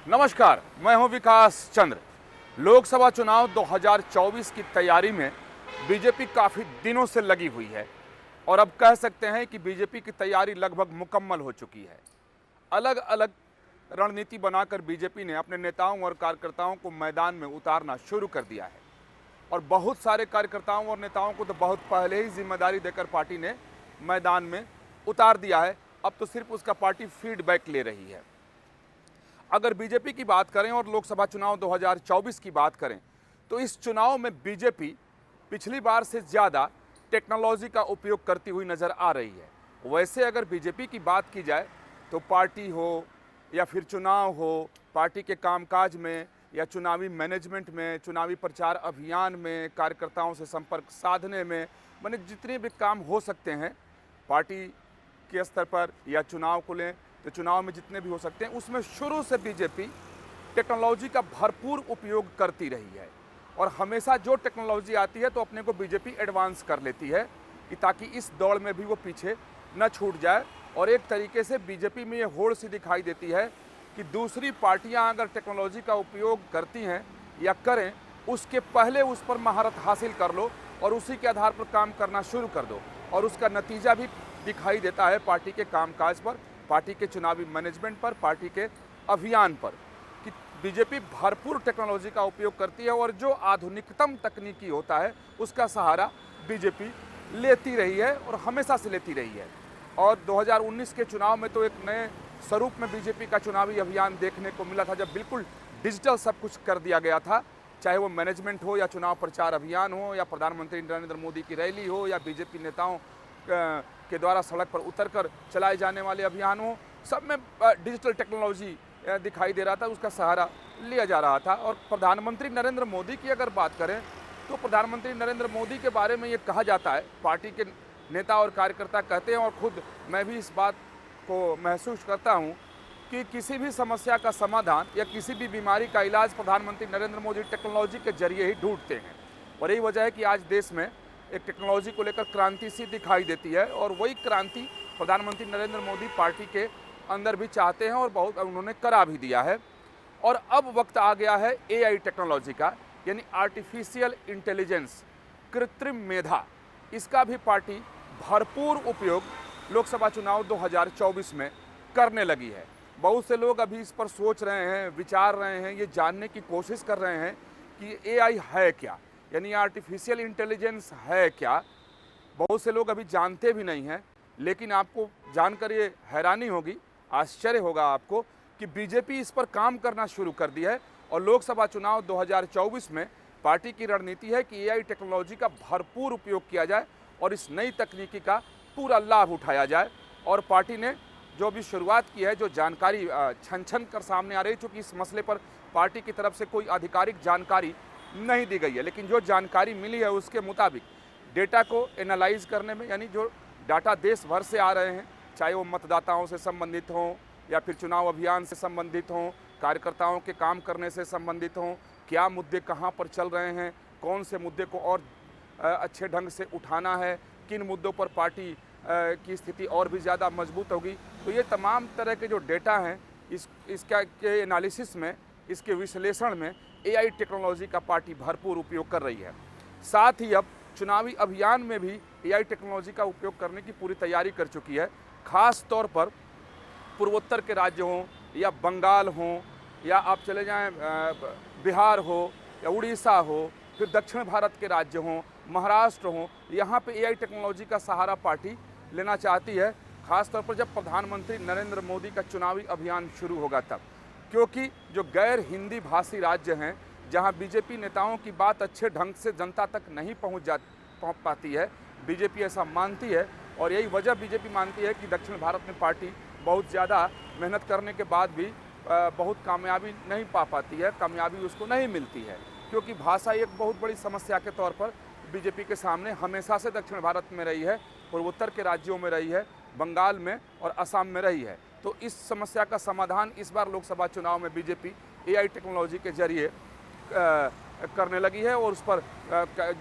नमस्कार, मैं हूं विकास चंद्र। लोकसभा चुनाव 2024 की तैयारी में बीजेपी काफ़ी दिनों से लगी हुई है और अब कह सकते हैं कि बीजेपी की तैयारी लगभग मुकम्मल हो चुकी है। अलग अलग रणनीति बनाकर बीजेपी ने अपने नेताओं और कार्यकर्ताओं को मैदान में उतारना शुरू कर दिया है और बहुत सारे कार्यकर्ताओं और नेताओं को तो बहुत पहले ही जिम्मेदारी देकर पार्टी ने मैदान में उतार दिया है। अब तो सिर्फ उसका पार्टी फीडबैक ले रही है। अगर बीजेपी की बात करें और लोकसभा चुनाव 2024 की बात करें तो इस चुनाव में बीजेपी पिछली बार से ज़्यादा टेक्नोलॉजी का उपयोग करती हुई नज़र आ रही है। वैसे अगर बीजेपी की बात की जाए तो पार्टी हो या फिर चुनाव हो, पार्टी के कामकाज में या चुनावी मैनेजमेंट में, चुनावी प्रचार अभियान में, कार्यकर्ताओं से संपर्क साधने में, माने जितने भी काम हो सकते हैं पार्टी के स्तर पर या चुनाव को लें तो चुनाव में जितने भी हो सकते हैं, उसमें शुरू से बीजेपी टेक्नोलॉजी का भरपूर उपयोग करती रही है और हमेशा जो टेक्नोलॉजी आती है तो अपने को बीजेपी एडवांस कर लेती है कि ताकि इस दौड़ में भी वो पीछे न छूट जाए। और एक तरीके से बीजेपी में ये होड़ सी दिखाई देती है कि दूसरी पार्टियां अगर टेक्नोलॉजी का उपयोग करती हैं या करें, उसके पहले उस पर महारत हासिल कर लो और उसी के आधार पर काम करना शुरू कर दो और उसका नतीजा भी दिखाई देता है पार्टी के कामकाज पर, पार्टी के चुनावी मैनेजमेंट पर, पार्टी के अभियान पर कि बीजेपी भरपूर टेक्नोलॉजी का उपयोग करती है और जो आधुनिकतम तकनीकी होता है उसका सहारा बीजेपी लेती रही है और हमेशा से लेती रही है। और 2019 के चुनाव में तो एक नए स्वरूप में बीजेपी का चुनावी अभियान देखने को मिला था, जब बिल्कुल डिजिटल सब कुछ कर दिया गया था, चाहे वो मैनेजमेंट हो या चुनाव प्रचार अभियान हो या प्रधानमंत्री नरेंद्र मोदी की रैली हो या बीजेपी नेताओं के द्वारा सड़क पर उतरकर चलाए जाने वाले अभियान हो, सब में डिजिटल टेक्नोलॉजी दिखाई दे रहा था, उसका सहारा लिया जा रहा था। और प्रधानमंत्री नरेंद्र मोदी की अगर बात करें तो प्रधानमंत्री नरेंद्र मोदी के बारे में ये कहा जाता है, पार्टी के नेता और कार्यकर्ता कहते हैं और खुद मैं भी इस बात को महसूस करता हूँ कि किसी भी समस्या का समाधान या किसी भी बीमारी का इलाज प्रधानमंत्री नरेंद्र मोदी टेक्नोलॉजी के जरिए ही ढूंढते हैं। और यही वजह है कि आज देश में एक टेक्नोलॉजी को लेकर क्रांति सी दिखाई देती है और वही क्रांति प्रधानमंत्री नरेंद्र मोदी पार्टी के अंदर भी चाहते हैं और बहुत उन्होंने करा भी दिया है। और अब वक्त आ गया है एआई टेक्नोलॉजी का, यानी आर्टिफिशियल इंटेलिजेंस, कृत्रिम मेधा, इसका भी पार्टी भरपूर उपयोग लोकसभा चुनाव 2024 में करने लगी है। बहुत से लोग अभी इस पर सोच रहे हैं, विचार रहे हैं, ये जानने की कोशिश कर रहे हैं कि एआई है क्या, यानी आर्टिफिशियल इंटेलिजेंस है क्या। बहुत से लोग अभी जानते भी नहीं हैं, लेकिन आपको जानकर ये हैरानी होगी, आश्चर्य होगा आपको कि बीजेपी इस पर काम करना शुरू कर दी है और लोकसभा चुनाव 2024 में पार्टी की रणनीति है कि एआई टेक्नोलॉजी का भरपूर उपयोग किया जाए और इस नई तकनीकी का पूरा लाभ उठाया जाए। और पार्टी ने जो भी शुरुआत की है, जो जानकारी छन छन कर सामने आ रही है, चूँकि इस मसले पर पार्टी की तरफ से कोई आधिकारिक जानकारी नहीं दी गई है, लेकिन जो जानकारी मिली है उसके मुताबिक डेटा को एनालाइज करने में, यानी जो डाटा देश भर से आ रहे हैं, चाहे वो मतदाताओं से संबंधित हों या फिर चुनाव अभियान से संबंधित हों, कार्यकर्ताओं के काम करने से संबंधित हों, क्या मुद्दे कहाँ पर चल रहे हैं, कौन से मुद्दे को और अच्छे ढंग से उठाना है, किन मुद्दों पर पार्टी की स्थिति और भी ज़्यादा मजबूत होगी, तो ये तमाम तरह के जो डेटा हैं इसका के एनालिसिस में, इसके विश्लेषण में एआई टेक्नोलॉजी का पार्टी भरपूर उपयोग कर रही है। साथ ही अब चुनावी अभियान में भी एआई टेक्नोलॉजी का उपयोग करने की पूरी तैयारी कर चुकी है। ख़ास तौर पर पूर्वोत्तर के राज्य हों या बंगाल हों या आप चले जाएं बिहार हो या उड़ीसा हो, फिर दक्षिण भारत के राज्य हों, महाराष्ट्र हों, यहाँ पे एआई टेक्नोलॉजी का सहारा पार्टी लेना चाहती है। ख़ासतौर पर जब प्रधानमंत्री नरेंद्र मोदी का चुनावी अभियान शुरू होगा तब, क्योंकि जो गैर हिंदी भाषी राज्य हैं, जहाँ बीजेपी नेताओं की बात अच्छे ढंग से जनता तक नहीं पहुँच पाती है, बीजेपी ऐसा मानती है। और यही वजह बीजेपी मानती है कि दक्षिण भारत में पार्टी बहुत ज़्यादा मेहनत करने के बाद भी बहुत कामयाबी नहीं पा पाती है, कामयाबी उसको नहीं मिलती है, क्योंकि भाषा एक बहुत बड़ी समस्या के तौर पर बीजेपी के सामने हमेशा से दक्षिण भारत में रही है, पूर्वोत्तर के राज्यों में रही है, बंगाल में और असम में रही है। तो इस समस्या का समाधान इस बार लोकसभा चुनाव में बीजेपी एआई टेक्नोलॉजी के जरिए करने लगी है और उस पर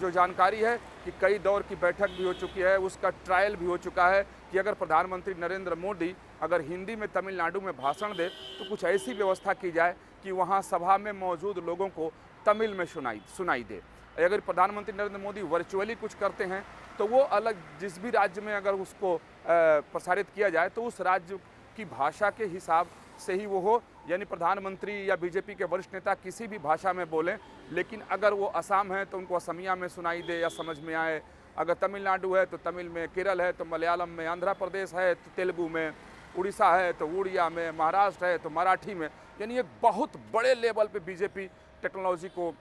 जो जानकारी है कि कई दौर की बैठक भी हो चुकी है, उसका ट्रायल भी हो चुका है कि अगर प्रधानमंत्री नरेंद्र मोदी अगर हिंदी में तमिलनाडु में भाषण दे तो कुछ ऐसी व्यवस्था की जाए कि वहाँ सभा में मौजूद लोगों को तमिल में सुनाई दे। अगर प्रधानमंत्री नरेंद्र मोदी वर्चुअली कुछ करते हैं तो वो अलग, जिस भी राज्य में अगर उसको प्रसारित किया जाए तो उस राज्य की भाषा के हिसाब से ही वो हो, यानी प्रधानमंत्री या बीजेपी के वरिष्ठ नेता किसी भी भाषा में बोलें, लेकिन अगर वो असम है तो उनको असमिया में सुनाई दे या समझ में आए, अगर तमिलनाडु है तो तमिल में, केरल है तो मलयालम में, आंध्र प्रदेश है तो तेलुगु में, उड़ीसा है तो उड़िया में, महाराष्ट्र है तो मराठी में। यानी एक बहुत बड़े लेवल पे बीजेपी टेक्नोलॉजी को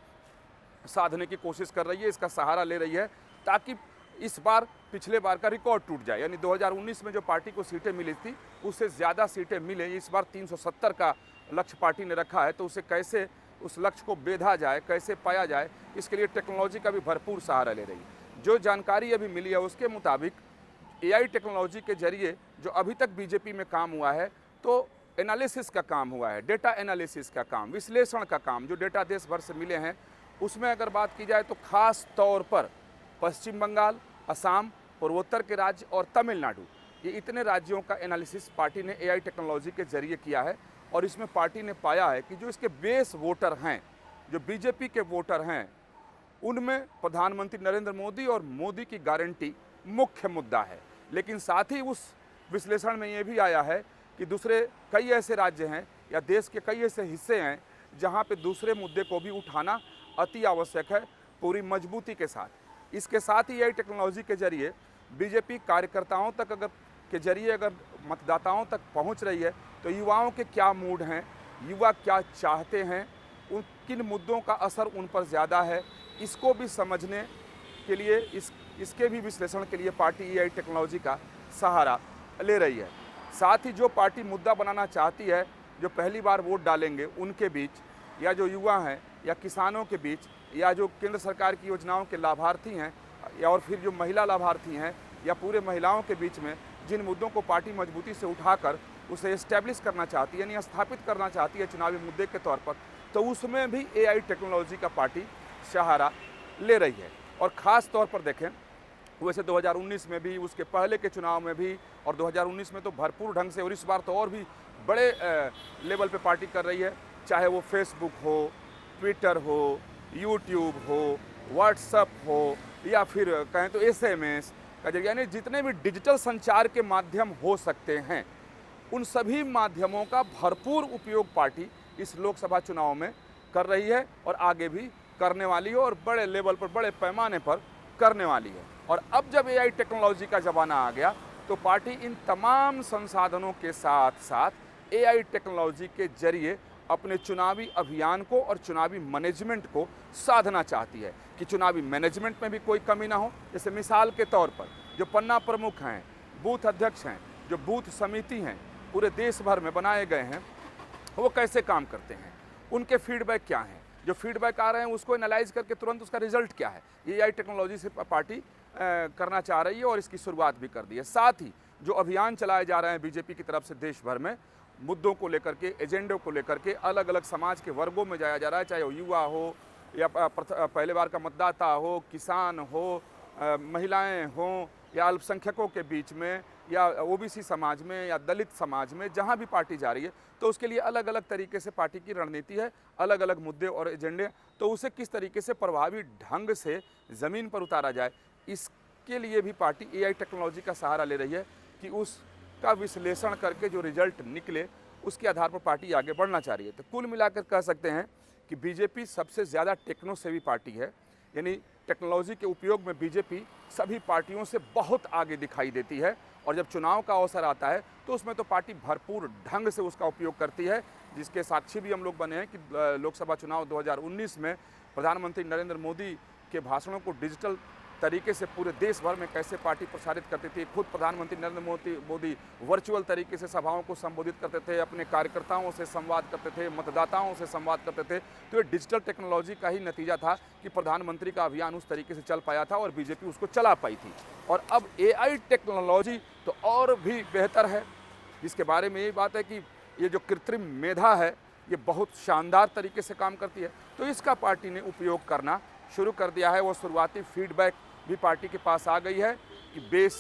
साधने की कोशिश कर रही है, इसका सहारा ले रही है, ताकि इस बार पिछले बार का रिकॉर्ड टूट जाए। यानी 2019 में जो पार्टी को सीटें मिली थी उससे ज़्यादा सीटें मिले, इस बार 370 का लक्ष्य पार्टी ने रखा है, तो उसे कैसे उस लक्ष्य को बेधा जाए, कैसे पाया जाए, इसके लिए टेक्नोलॉजी का भी भरपूर सहारा ले रही है। जो जानकारी अभी मिली है उसके मुताबिक AI टेक्नोलॉजी के जरिए जो अभी तक बीजेपी में काम हुआ है, तो एनालिसिस का काम हुआ है, डेटा एनालिसिस का काम, विश्लेषण का काम, जो डेटा देश भर से मिले हैं उसमें अगर बात की जाए तो खास तौर पर पश्चिम बंगाल, असम, पूर्वोत्तर के राज्य और तमिलनाडु, ये इतने राज्यों का एनालिसिस पार्टी ने AI टेक्नोलॉजी के जरिए किया है। और इसमें पार्टी ने पाया है कि जो इसके बेस वोटर हैं, जो बीजेपी के वोटर हैं, उनमें प्रधानमंत्री नरेंद्र मोदी और मोदी की गारंटी मुख्य मुद्दा है। लेकिन साथ ही उस विश्लेषण में ये भी आया है कि दूसरे कई ऐसे राज्य हैं या देश के कई ऐसे हिस्से हैं जहाँ पे दूसरे मुद्दे को भी उठाना अति आवश्यक है, पूरी मजबूती के साथ। इसके साथ ही AI टेक्नोलॉजी के जरिए बीजेपी कार्यकर्ताओं तक के जरिए अगर मतदाताओं तक पहुंच रही है तो युवाओं के क्या मूड हैं, युवा क्या चाहते हैं, उन किन मुद्दों का असर उन पर ज़्यादा है, इसको भी समझने के लिए इसके भी विश्लेषण के लिए पार्टी AI टेक्नोलॉजी का सहारा ले रही है। साथ ही जो पार्टी मुद्दा बनाना चाहती है, जो पहली बार वोट डालेंगे उनके बीच, या जो युवा हैं या किसानों के बीच, या जो केंद्र सरकार की योजनाओं के लाभार्थी हैं, या और फिर जो महिला लाभार्थी हैं या पूरे महिलाओं के बीच में जिन मुद्दों को पार्टी मजबूती से उठाकर उसे एस्टेब्लिश करना चाहती है, यानी स्थापित करना चाहती है चुनावी मुद्दे के तौर पर, तो उसमें भी AI टेक्नोलॉजी का पार्टी सहारा ले रही है। और ख़ास तौर पर देखें, वैसे 2019 में भी, उसके पहले के चुनाव में भी, और 2019 में तो भरपूर ढंग से, और इस बार तो और भी बड़े लेवल पे पार्टी कर रही है, चाहे वो फेसबुक हो, ट्विटर हो, यूट्यूब हो, व्हाट्सएप हो, या फिर कहें तो SMS का जरिए, यानी जितने भी डिजिटल संचार के माध्यम हो सकते हैं उन सभी माध्यमों का भरपूर उपयोग पार्टी इस लोकसभा चुनाव में कर रही है और आगे भी करने वाली है, और बड़े लेवल पर, बड़े पैमाने पर करने वाली है। और अब जब AI टेक्नोलॉजी का ज़माना आ गया तो पार्टी इन तमाम संसाधनों के साथ साथ AI टेक्नोलॉजी के जरिए अपने चुनावी अभियान को और चुनावी मैनेजमेंट को साधना चाहती है कि चुनावी मैनेजमेंट में भी कोई कमी ना हो। जैसे मिसाल के तौर पर जो पन्ना प्रमुख हैं, बूथ अध्यक्ष हैं, जो बूथ समिति हैं पूरे देश भर में बनाए गए हैं, वो कैसे काम करते हैं, उनके फीडबैक क्या हैं, जो फीडबैक आ रहे हैं उसको एनालाइज करके तुरंत उसका रिजल्ट क्या है, ये AI टेक्नोलॉजी से पार्टी करना चाह रही है और इसकी शुरुआत भी कर दी है। साथ ही जो अभियान चलाए जा रहे हैं बीजेपी की तरफ से देश भर में, मुद्दों को लेकर के, एजेंडों को लेकर के, अलग अलग समाज के वर्गों में जाया जा रहा है, चाहे वो युवा हो या पहले बार का मतदाता हो, किसान हो, महिलाएं हों, या अल्पसंख्यकों के बीच में, या OBC समाज में, या दलित समाज में, जहां भी पार्टी जा रही है तो उसके लिए अलग अलग तरीके से पार्टी की रणनीति है, अलग अलग मुद्दे और एजेंडे, तो उसे किस तरीके से प्रभावी ढंग से ज़मीन पर उतारा जाए, इसके लिए भी पार्टी AI टेक्नोलॉजी का सहारा ले रही है कि उसका विश्लेषण करके जो रिजल्ट निकले उसके आधार पर पार्टी आगे बढ़ना चाह रही है। तो कुल मिलाकर कह सकते हैं कि बीजेपी सबसे ज़्यादा टेक्नो सेवी पार्टी है, यानी टेक्नोलॉजी के उपयोग में बीजेपी सभी पार्टियों से बहुत आगे दिखाई देती है, और जब चुनाव का अवसर आता है तो उसमें तो पार्टी भरपूर ढंग से उसका उपयोग करती है, जिसके साक्षी भी हम लोग बने हैं कि लोकसभा चुनाव 2019 में प्रधानमंत्री नरेंद्र मोदी के भाषणों को डिजिटल तरीके से पूरे देश भर में कैसे पार्टी प्रसारित करती थी। खुद प्रधानमंत्री नरेंद्र मोदी वर्चुअल तरीके से सभाओं को संबोधित करते थे, अपने कार्यकर्ताओं से संवाद करते थे, मतदाताओं से संवाद करते थे। तो ये डिजिटल टेक्नोलॉजी का ही नतीजा था कि प्रधानमंत्री का अभियान उस तरीके से चल पाया था और बीजेपी उसको चला पाई थी। और अब AI टेक्नोलॉजी तो और भी बेहतर है, जिसके बारे में यही बात है कि ये जो कृत्रिम मेधा है ये बहुत शानदार तरीके से काम करती है, तो इसका पार्टी ने उपयोग करना शुरू कर दिया है। वो शुरुआती फीडबैक भी पार्टी के पास आ गई है कि बेस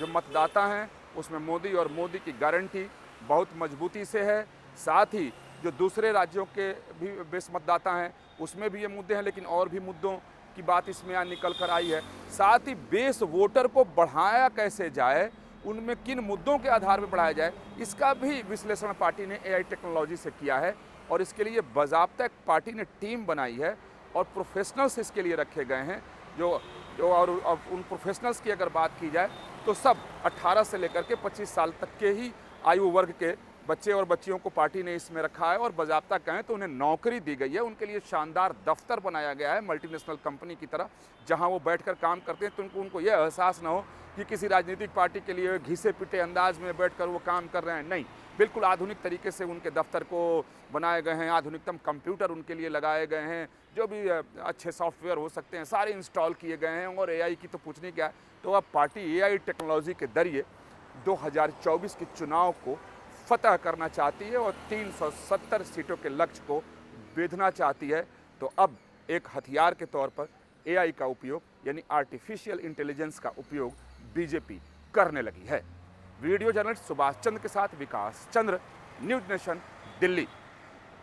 जो मतदाता हैं उसमें मोदी और मोदी की गारंटी बहुत मजबूती से है। साथ ही जो दूसरे राज्यों के भी बेस मतदाता हैं उसमें भी ये मुद्दे हैं, लेकिन और भी मुद्दों की बात इसमें यहाँ निकल कर आई है। साथ ही बेस वोटर को बढ़ाया कैसे जाए, उनमें किन मुद्दों के आधार पर बढ़ाया जाए, इसका भी विश्लेषण पार्टी ने एआई टेक्नोलॉजी से किया है। और इसके लिए बाज़ाब्ता एक पार्टी ने टीम बनाई है और प्रोफेशनल्स इसके लिए रखे गए हैं। और उन प्रोफेशनल्स की अगर बात की जाए तो सब 18 से लेकर के 25 साल तक के ही आयु वर्ग के बच्चे और बच्चियों को पार्टी ने इसमें रखा है। और बाज़ाब्ता कहें तो उन्हें नौकरी दी गई है, उनके लिए शानदार दफ्तर बनाया गया है मल्टीनेशनल कंपनी की तरह, जहां वो बैठकर काम करते हैं तो उनको यह एहसास ना हो कि किसी राजनीतिक पार्टी के लिए घिसे पिटे अंदाज में बैठकर वो काम कर रहे हैं। नहीं, बिल्कुल आधुनिक तरीके से उनके दफ्तर को बनाए गए हैं, आधुनिकतम कंप्यूटर उनके लिए लगाए गए हैं, जो भी अच्छे सॉफ्टवेयर हो सकते हैं सारे इंस्टॉल किए गए हैं। और एआई की तो पूछने क्या है। तो अब पार्टी एआई टेक्नोलॉजी के जरिए 2024 के चुनाव को फतह करना चाहती है और 370 सीटों के लक्ष्य को बेधना चाहती है। तो अब एक हथियार के तौर पर एआई का उपयोग यानी आर्टिफिशियल इंटेलिजेंस का उपयोग बीजेपी करने लगी है। वीडियो जर्नलिस्ट सुभाष चंद्र के साथ विकास चंद्र, न्यूज़ नेशन, दिल्ली।